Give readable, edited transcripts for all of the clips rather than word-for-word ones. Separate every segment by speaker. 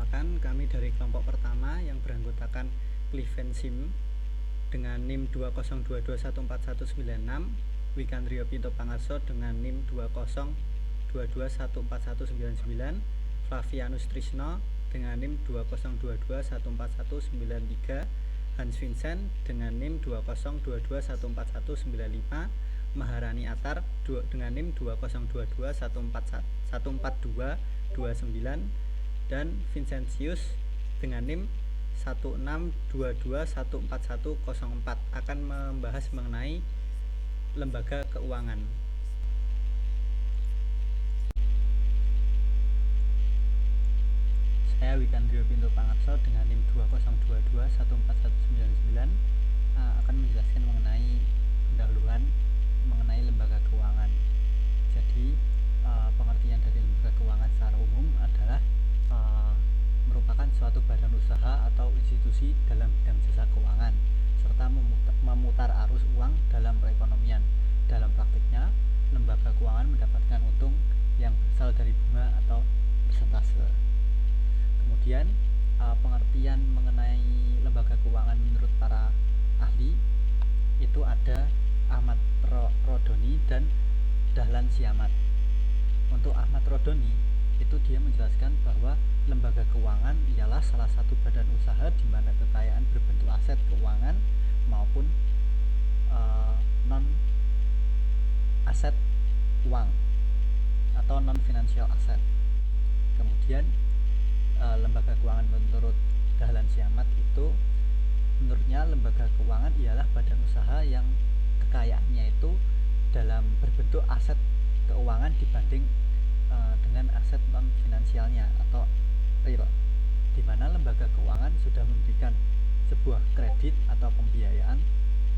Speaker 1: Perkenalkan, kami dari kelompok pertama yang beranggotakan Cliven Sim dengan NIM 202214196, Wikandrio Pinto Pangarso dengan NIM 202214199, Flavianus Trisno dengan NIM 202214193, Hans Vincent dengan NIM 202214195, Maharani Atar dengan NIM 202144229, dan Vincentius dengan NIM 1622144104 akan membahas mengenai lembaga keuangan. Saya Wikandrio Pinto Pangarso dengan NIM 202214199 akan menjelaskan mengenai pendahuluan mengenai lembaga keuangan. Jadi pengertian dari lembaga keuangan secara umum adalah merupakan suatu badan usaha atau institusi dalam bidang jasa keuangan serta memutar arus uang dalam perekonomian. Dalam praktiknya, lembaga keuangan mendapatkan untung yang berasal dari bunga atau persentase. Kemudian pengertian mengenai lembaga keuangan menurut para ahli itu ada Ahmad Rodoni dan Dahlan Siamat. Untuk Ahmad Rodoni itu dia menjelaskan bahwa lembaga keuangan ialah salah satu badan usaha di mana kekayaan berbentuk aset keuangan maupun non aset uang atau non financial asset. Kemudian lembaga keuangan menurut Dahlan Siamat itu menurutnya lembaga keuangan ialah badan usaha yang kekayaannya itu dalam berbentuk aset keuangan dibanding dengan aset non finansialnya atau real, di mana lembaga keuangan sudah memberikan sebuah kredit atau pembiayaan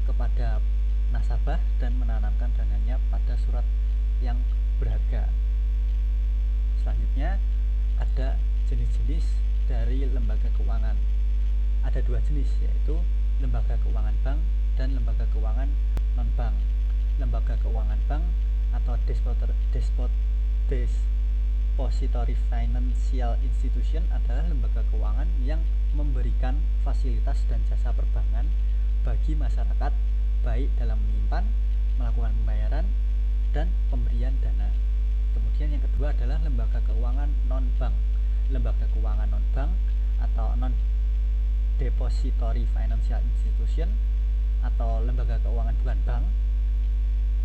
Speaker 1: kepada nasabah dan menanamkan dananya pada surat yang berharga. Selanjutnya ada jenis-jenis dari lembaga keuangan. Ada dua jenis, yaitu lembaga keuangan bank dan lembaga keuangan non-bank. Lembaga keuangan bank atau Depository Financial Institution adalah lembaga keuangan yang memberikan fasilitas dan jasa perbankan bagi masyarakat, baik dalam menyimpan, melakukan pembayaran, dan pemberian dana. Kemudian yang kedua adalah lembaga keuangan non-bank. Lembaga keuangan non-bank atau non-depository financial institution atau lembaga keuangan bukan bank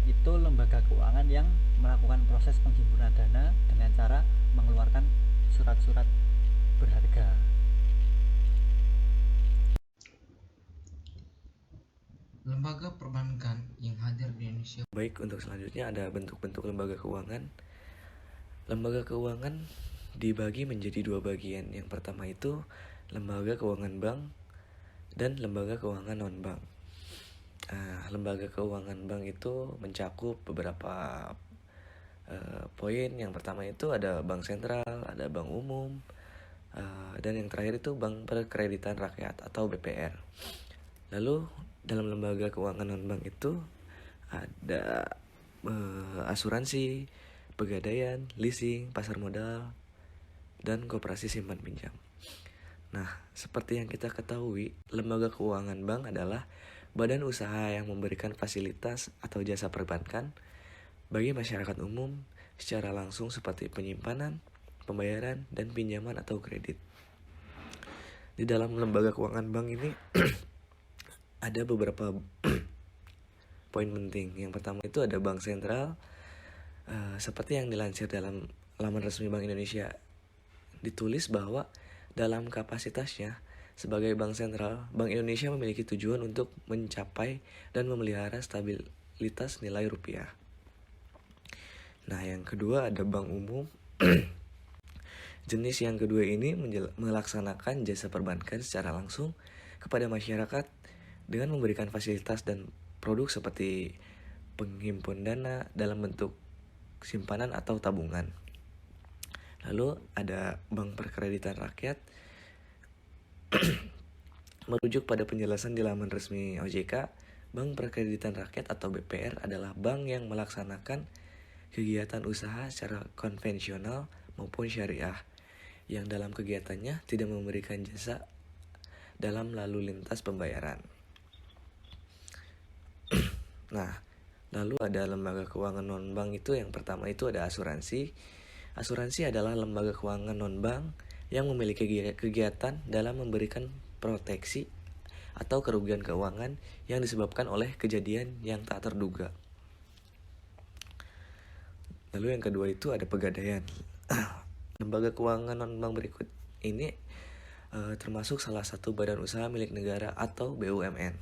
Speaker 1: itu lembaga keuangan yang melakukan proses penghimpunan dana dengan cara mengeluarkan surat-surat berharga.
Speaker 2: Lembaga perbankan yang hadir di Indonesia.
Speaker 3: Baik, untuk selanjutnya ada bentuk-bentuk lembaga keuangan. Lembaga keuangan dibagi menjadi dua bagian. Yang pertama itu lembaga keuangan bank dan lembaga keuangan non-bank. Lembaga keuangan bank itu mencakup beberapa poin. Yang pertama itu ada bank sentral, ada bank umum, dan yang terakhir itu bank perkreditan rakyat atau BPR. Lalu dalam lembaga keuangan non-bank itu ada asuransi, pegadaian, leasing, pasar modal, dan koperasi simpan pinjam. Nah, seperti yang kita ketahui, lembaga keuangan bank adalah badan usaha yang memberikan fasilitas atau jasa perbankan bagi masyarakat umum secara langsung seperti penyimpanan, pembayaran, dan pinjaman atau kredit. Di dalam lembaga keuangan bank ini ada beberapa poin penting. Yang pertama itu ada bank sentral. Seperti yang dilansir dalam laman resmi Bank Indonesia, ditulis bahwa dalam kapasitasnya sebagai bank sentral, Bank Indonesia memiliki tujuan untuk mencapai dan memelihara stabilitas nilai rupiah. Nah, yang kedua ada bank umum. Jenis yang kedua ini melaksanakan jasa perbankan secara langsung kepada masyarakat dengan memberikan fasilitas dan produk seperti penghimpun dana dalam bentuk simpanan atau tabungan. Lalu ada bank perkreditan rakyat. Merujuk pada penjelasan di laman resmi OJK, Bank Perkreditan Rakyat atau BPR adalah bank yang melaksanakan kegiatan usaha secara konvensional maupun syariah yang dalam kegiatannya tidak memberikan jasa dalam lalu lintas pembayaran. Nah, lalu ada lembaga keuangan non-bank itu yang pertama itu ada asuransi. Asuransi adalah lembaga keuangan non-bank yang memiliki kegiatan dalam memberikan proteksi atau kerugian keuangan yang disebabkan oleh kejadian yang tak terduga. Lalu yang kedua itu ada pegadaian. Lembaga keuangan non-bank berikut ini termasuk salah satu badan usaha milik negara atau BUMN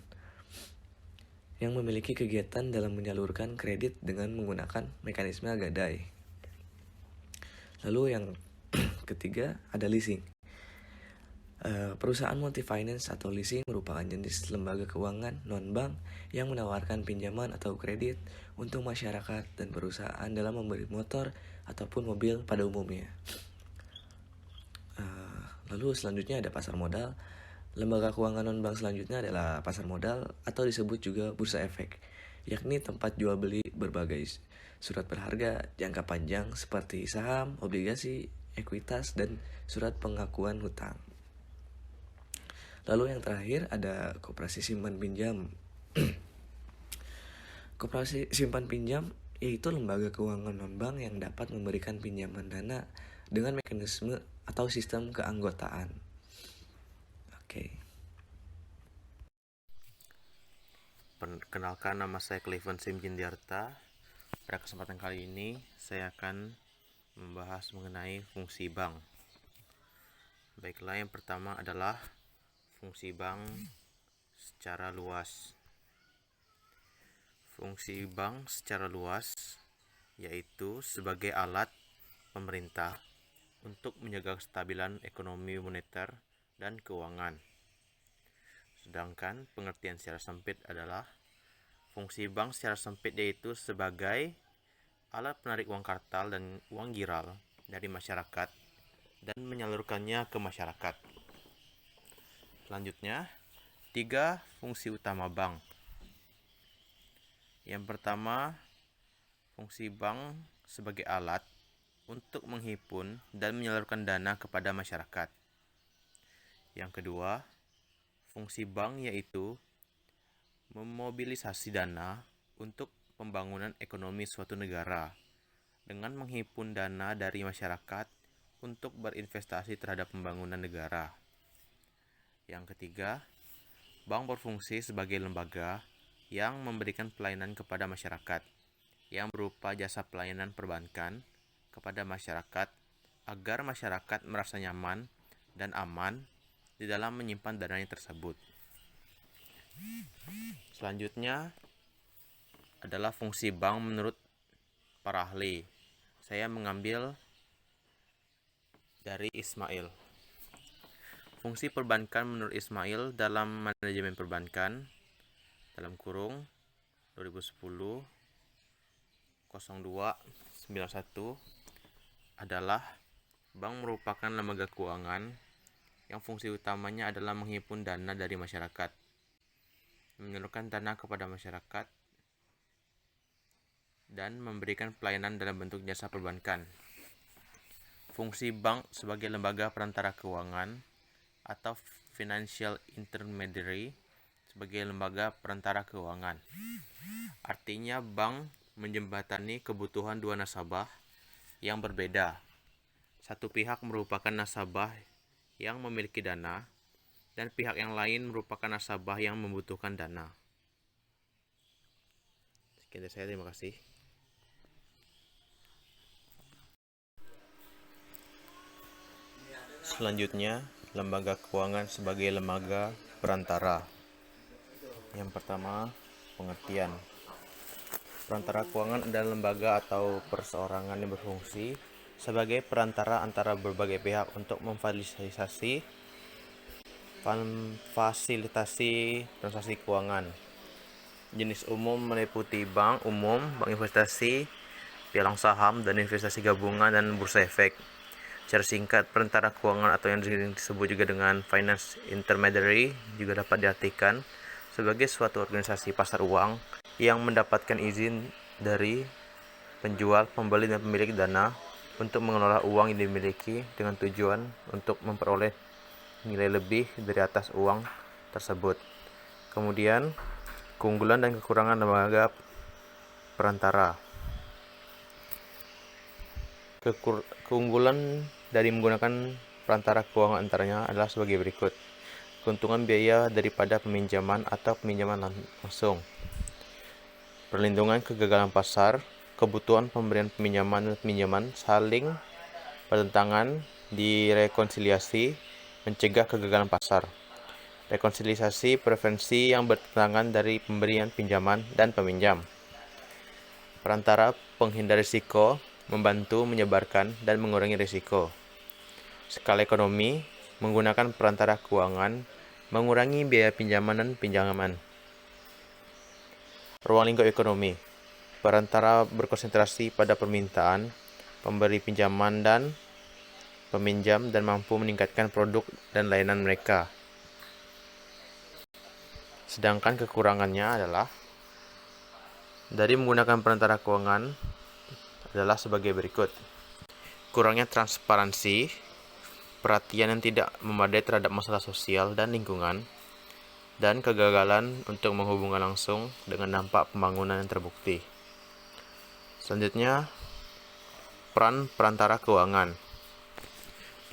Speaker 3: yang memiliki kegiatan dalam menyalurkan kredit dengan menggunakan mekanisme gadai. Lalu yang ketiga ada leasing. Perusahaan multi-finance atau leasing merupakan jenis lembaga keuangan non-bank yang menawarkan pinjaman atau kredit untuk masyarakat dan perusahaan dalam membeli motor ataupun mobil pada umumnya. Lalu selanjutnya ada pasar modal. Lembaga keuangan non-bank selanjutnya adalah pasar modal atau disebut juga bursa efek, yakni tempat jual beli berbagai surat berharga jangka panjang seperti saham, obligasi, ekuitas, dan surat pengakuan hutang. Lalu yang terakhir ada koperasi simpan pinjam. Koperasi simpan pinjam yaitu lembaga keuangan non-bank yang dapat memberikan pinjaman dana dengan mekanisme atau sistem keanggotaan. Oke.
Speaker 4: Perkenalkan, nama saya Cleven Simjindiarta. Pada kesempatan kali ini saya akan membahas mengenai fungsi bank. Baiklah, yang pertama adalah fungsi bank secara luas. Fungsi bank secara luas yaitu sebagai alat pemerintah untuk menjaga kestabilan ekonomi moneter dan keuangan. Sedangkan pengertian secara sempit adalah fungsi bank secara sempit yaitu sebagai alat penarik uang kartal dan uang giral dari masyarakat dan menyalurkannya ke masyarakat. Selanjutnya, 3 fungsi utama bank. Yang pertama, fungsi bank sebagai alat untuk menghimpun dan menyalurkan dana kepada masyarakat. Yang kedua, fungsi bank yaitu memobilisasi dana untuk pembangunan ekonomi suatu negara dengan menghimpun dana dari masyarakat untuk berinvestasi terhadap pembangunan negara. Yang ketiga, bank berfungsi sebagai lembaga yang memberikan pelayanan kepada masyarakat yang berupa jasa pelayanan perbankan kepada masyarakat agar masyarakat merasa nyaman dan aman di dalam menyimpan dananya tersebut. Selanjutnya adalah fungsi bank menurut para ahli. Saya mengambil dari Ismail. Fungsi perbankan menurut Ismail dalam manajemen perbankan dalam kurung 2010 0291 adalah bank merupakan lembaga keuangan yang fungsi utamanya adalah menghimpun dana dari masyarakat, menyalurkan dana kepada masyarakat, dan memberikan pelayanan dalam bentuk jasa perbankan. Fungsi bank sebagai lembaga perantara keuangan atau financial intermediary sebagai lembaga perantara keuangan. Artinya bank menjembatani kebutuhan dua nasabah yang berbeda. Satu pihak merupakan nasabah yang memiliki dana dan pihak yang lain merupakan nasabah yang membutuhkan dana. Sekian dari saya, terima kasih. Selanjutnya, lembaga keuangan sebagai lembaga perantara. Yang pertama, pengertian. Perantara keuangan adalah lembaga atau perseorangan yang berfungsi sebagai perantara antara berbagai pihak untuk memfasilitasi transaksi keuangan. Jenis umum meliputi bank umum, bank investasi, pialang saham, dan investasi gabungan, dan bursa efek. Secara singkat, perantara keuangan atau yang disebut juga dengan finance intermediary juga dapat diartikan sebagai suatu organisasi pasar uang yang mendapatkan izin dari penjual, pembeli, dan pemilik dana untuk mengelola uang yang dimiliki dengan tujuan untuk memperoleh nilai lebih dari atas uang tersebut. Kemudian, keunggulan dan kekurangan lembaga perantara. Keunggulan dari menggunakan perantara keuangan antaranya adalah sebagai berikut. Keuntungan biaya daripada peminjaman atau peminjaman langsung. Perlindungan kegagalan pasar, kebutuhan pemberian peminjaman dan peminjaman saling bertentangan, direkonsiliasi, mencegah kegagalan pasar. Rekonsiliasi preferensi yang bertentangan dari pemberian pinjaman dan peminjam. Perantara penghindar risiko, membantu menyebarkan dan mengurangi risiko. Skala ekonomi, menggunakan perantara keuangan, mengurangi biaya pinjaman dan pinjaman. Ruang lingkup ekonomi, perantara berkonsentrasi pada permintaan, pemberi pinjaman dan peminjam dan mampu meningkatkan produk dan layanan mereka. Sedangkan kekurangannya adalah dari menggunakan perantara keuangan adalah sebagai berikut. Kurangnya transparansi, perhatian yang tidak memadai terhadap masalah sosial dan lingkungan, dan kegagalan untuk menghubungkan langsung dengan dampak pembangunan yang terbukti. Selanjutnya, peran perantara keuangan.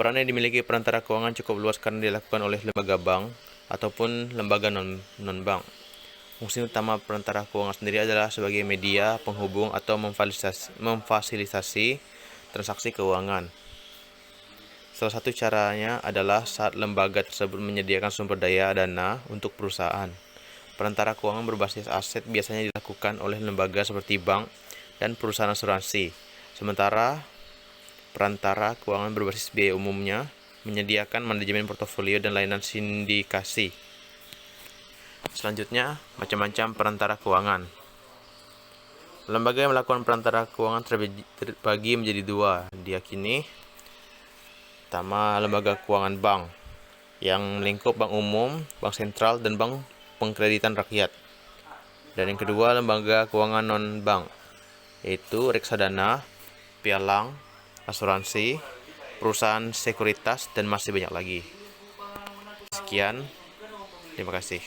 Speaker 4: Peran yang dimiliki perantara keuangan cukup luas karena dilakukan oleh lembaga bank ataupun lembaga non-bank. Fungsi utama perantara keuangan sendiri adalah sebagai media penghubung atau memfasilitasi transaksi keuangan. Salah satu caranya adalah saat lembaga tersebut menyediakan sumber daya dana untuk perusahaan. Perantara keuangan berbasis aset biasanya dilakukan oleh lembaga seperti bank dan perusahaan asuransi. Sementara perantara keuangan berbasis biaya umumnya menyediakan manajemen portofolio dan layanan sindikasi. Selanjutnya, macam-macam perantara keuangan. Lembaga yang melakukan perantara keuangan terbagi menjadi dua, diyakini. Pertama, lembaga keuangan bank, yang melingkup bank umum, bank sentral, dan bank pengkreditan rakyat. Dan yang kedua, lembaga keuangan non-bank, yaitu reksadana, pialang, asuransi, perusahaan sekuritas, dan masih banyak lagi. Sekian, terima kasih.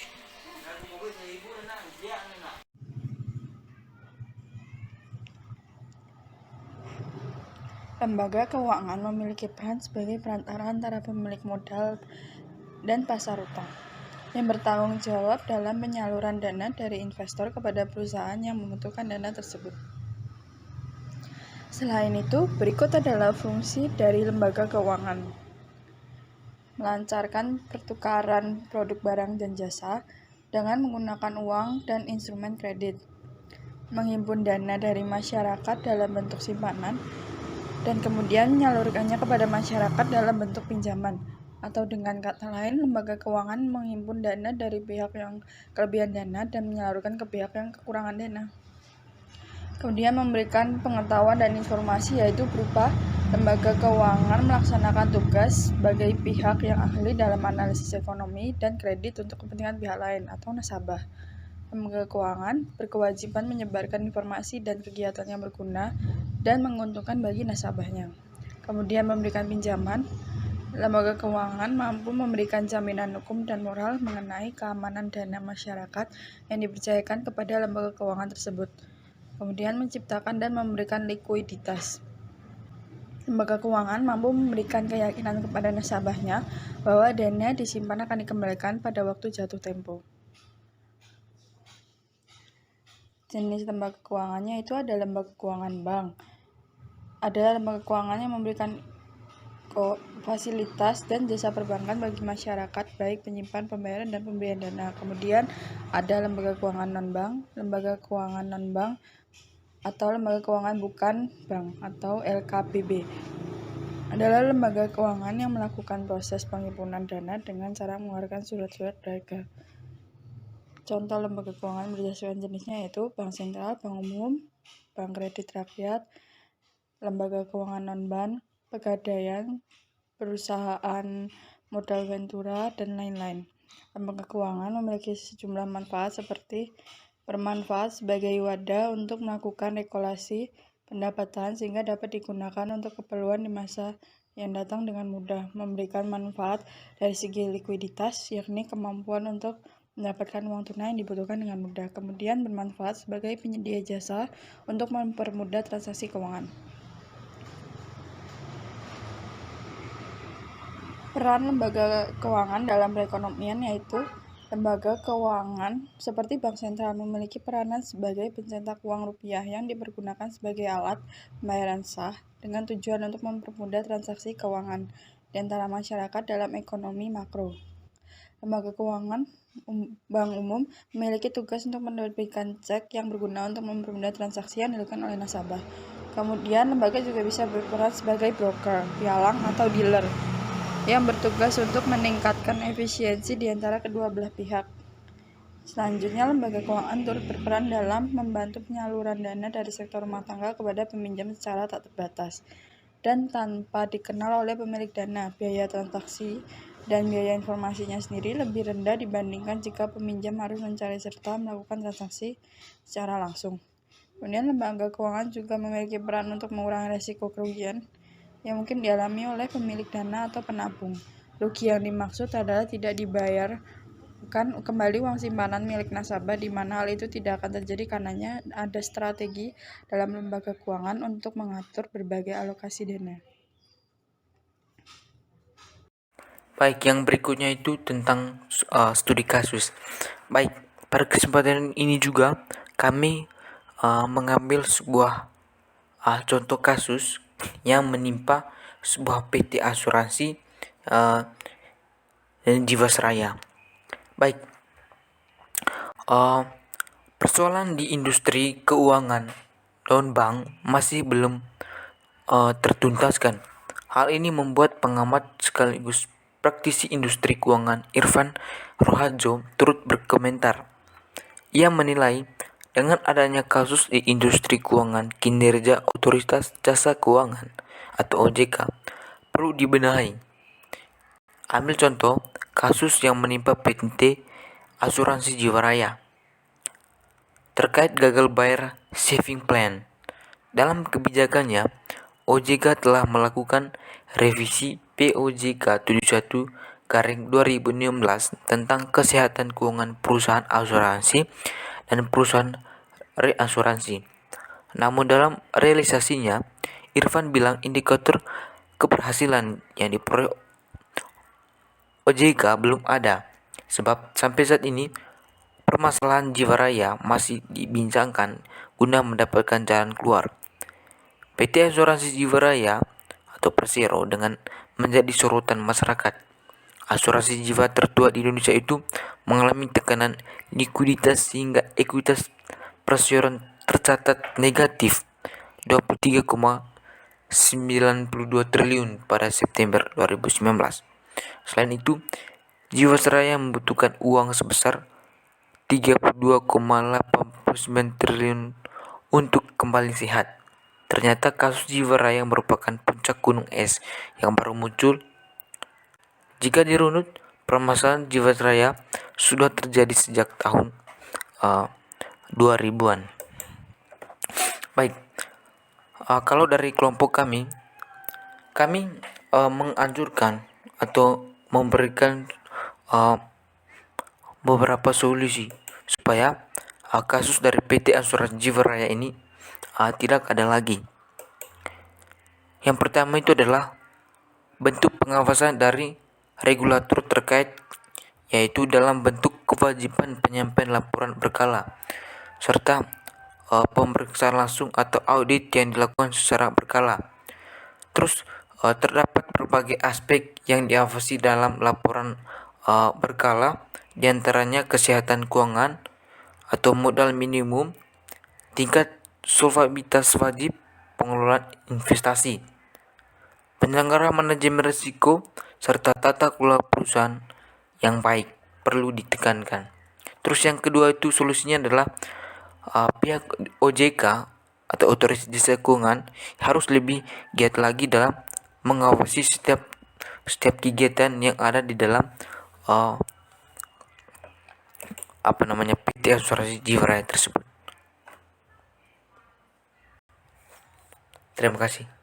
Speaker 5: Lembaga keuangan memiliki peran sebagai perantara antara pemilik modal dan pasar utang, yang bertanggung jawab dalam penyaluran dana dari investor kepada perusahaan yang membutuhkan dana tersebut. Selain itu, berikut adalah fungsi dari lembaga keuangan: melancarkan pertukaran produk barang dan jasa dengan menggunakan uang dan instrumen kredit, menghimpun dana dari masyarakat dalam bentuk simpanan, dan kemudian menyalurkannya kepada masyarakat dalam bentuk pinjaman, atau dengan kata lain, lembaga keuangan menghimpun dana dari pihak yang kelebihan dana dan menyalurkan ke pihak yang kekurangan dana. Kemudian memberikan pengetahuan dan informasi, yaitu berupa lembaga keuangan melaksanakan tugas sebagai pihak yang ahli dalam analisis ekonomi dan kredit untuk kepentingan pihak lain atau nasabah. Lembaga keuangan berkewajiban menyebarkan informasi dan kegiatan yang berguna dan menguntungkan bagi nasabahnya. Kemudian memberikan pinjaman. Lembaga keuangan mampu memberikan jaminan hukum dan moral mengenai keamanan dana masyarakat yang dipercayakan kepada lembaga keuangan tersebut. Kemudian menciptakan dan memberikan likuiditas. Lembaga keuangan mampu memberikan keyakinan kepada nasabahnya bahwa dana disimpan akan dikembalikan pada waktu jatuh tempo. Jenis lembaga keuangannya itu ada lembaga keuangan bank, ada lembaga keuangan yang memberikan fasilitas dan jasa perbankan bagi masyarakat, baik penyimpan, pembayaran, dan pemberian dana. Kemudian ada lembaga keuangan non-bank, lembaga keuangan non-bank atau lembaga keuangan bukan bank atau LKBB adalah lembaga keuangan yang melakukan proses penghimpunan dana dengan cara mengeluarkan surat-surat berharga. Contoh lembaga keuangan berdasarkan jenisnya yaitu bank sentral, bank umum, bank kredit rakyat, lembaga keuangan non-bank, pegadaian, perusahaan modal ventura, dan lain-lain. Lembaga keuangan memiliki sejumlah manfaat seperti bermanfaat sebagai wadah untuk melakukan regulasi, pendapatan sehingga dapat digunakan untuk keperluan di masa yang datang dengan mudah, memberikan manfaat dari segi likuiditas, yakni kemampuan untuk mendapatkan uang tunai yang dibutuhkan dengan mudah, kemudian bermanfaat sebagai penyedia jasa untuk mempermudah transaksi keuangan. Peran lembaga keuangan dalam perekonomian yaitu lembaga keuangan seperti bank sentral memiliki peranan sebagai pencetak uang rupiah yang dipergunakan sebagai alat pembayaran sah dengan tujuan untuk mempermudah transaksi keuangan di antara masyarakat dalam ekonomi makro. Lembaga keuangan bank umum memiliki tugas untuk menerbitkan cek yang berguna untuk mempermudah transaksi yang dilakukan oleh nasabah. Kemudian lembaga juga bisa berperan sebagai broker, pialang atau dealer yang bertugas untuk meningkatkan efisiensi di antara kedua belah pihak. Selanjutnya, lembaga keuangan turut berperan dalam membantu penyaluran dana dari sektor rumah tangga kepada peminjam secara tak terbatas dan tanpa dikenal oleh pemilik dana. Biaya transaksi dan biaya informasinya sendiri lebih rendah dibandingkan jika peminjam harus mencari serta melakukan transaksi secara langsung. Kemudian, lembaga keuangan juga memiliki peran untuk mengurangi risiko kerugian yang mungkin dialami oleh pemilik dana atau penabung. Rugi yang dimaksud adalah tidak dibayarkan kembali uang simpanan milik nasabah, di mana hal itu tidak akan terjadi karenanya ada strategi dalam lembaga keuangan untuk mengatur berbagai alokasi dana.
Speaker 6: Baik, yang berikutnya itu tentang studi kasus. Baik, pada kesempatan ini juga kami mengambil sebuah contoh kasus yang menimpa sebuah PT asuransi dan Jiwasraya. Baik, persoalan di industri keuangan non-bank masih belum tertuntaskan. Hal ini membuat pengamat sekaligus praktisi industri keuangan Irfan Rohajo turut berkomentar. Ia menilai dengan adanya kasus di industri keuangan, kinerja Otoritas Jasa Keuangan atau OJK perlu dibenahi. Ambil contoh kasus yang menimpa PT Asuransi Jiwasraya terkait gagal bayar saving plan. Dalam kebijakannya, OJK telah melakukan revisi POJK 71/2016 tentang kesehatan keuangan perusahaan asuransi dan perusahaan reasuransi. Namun dalam realisasinya, Irfan bilang indikator keberhasilan yang diperoleh OJK belum ada, sebab sampai saat ini permasalahan Jiwasraya masih dibincangkan guna mendapatkan jalan keluar. PT Asuransi Jiwasraya atau Persero dengan menjadi sorotan masyarakat. Asuransi jiwa tertua di Indonesia itu mengalami tekanan likuiditas sehingga ekuitas Persero tercatat negatif 23,92 triliun pada September 2019. Selain itu, Jiwasraya membutuhkan uang sebesar 32,89 triliun untuk kembali sehat. Ternyata kasus Jiwasraya merupakan puncak gunung es yang baru muncul. Jika dirunut, permasalahan Jiwasraya sudah terjadi sejak tahun 2000-an. Baik, kalau dari kelompok kami menganjurkan atau memberikan beberapa solusi supaya kasus dari PT Asuransi Jiwasraya ini tidak ada lagi. Yang pertama itu adalah bentuk pengawasan dari regulator terkait, yaitu dalam bentuk kewajiban penyampaian laporan berkala serta pemeriksaan langsung atau audit yang dilakukan secara berkala. Terus terdapat berbagai aspek yang diawasi dalam laporan berkala, diantaranya kesehatan keuangan atau modal minimum, tingkat solvabilitas wajib, pengelolaan investasi, penyelenggara manajemen risiko, serta tata kelola perusahaan yang baik perlu ditekankan. Terus yang kedua itu solusinya adalah pihak OJK atau Otoritas Jasa Keuangan harus lebih giat lagi dalam mengawasi setiap kegiatan yang ada di dalam PT Asuransi Jiwasraya tersebut. Terima kasih.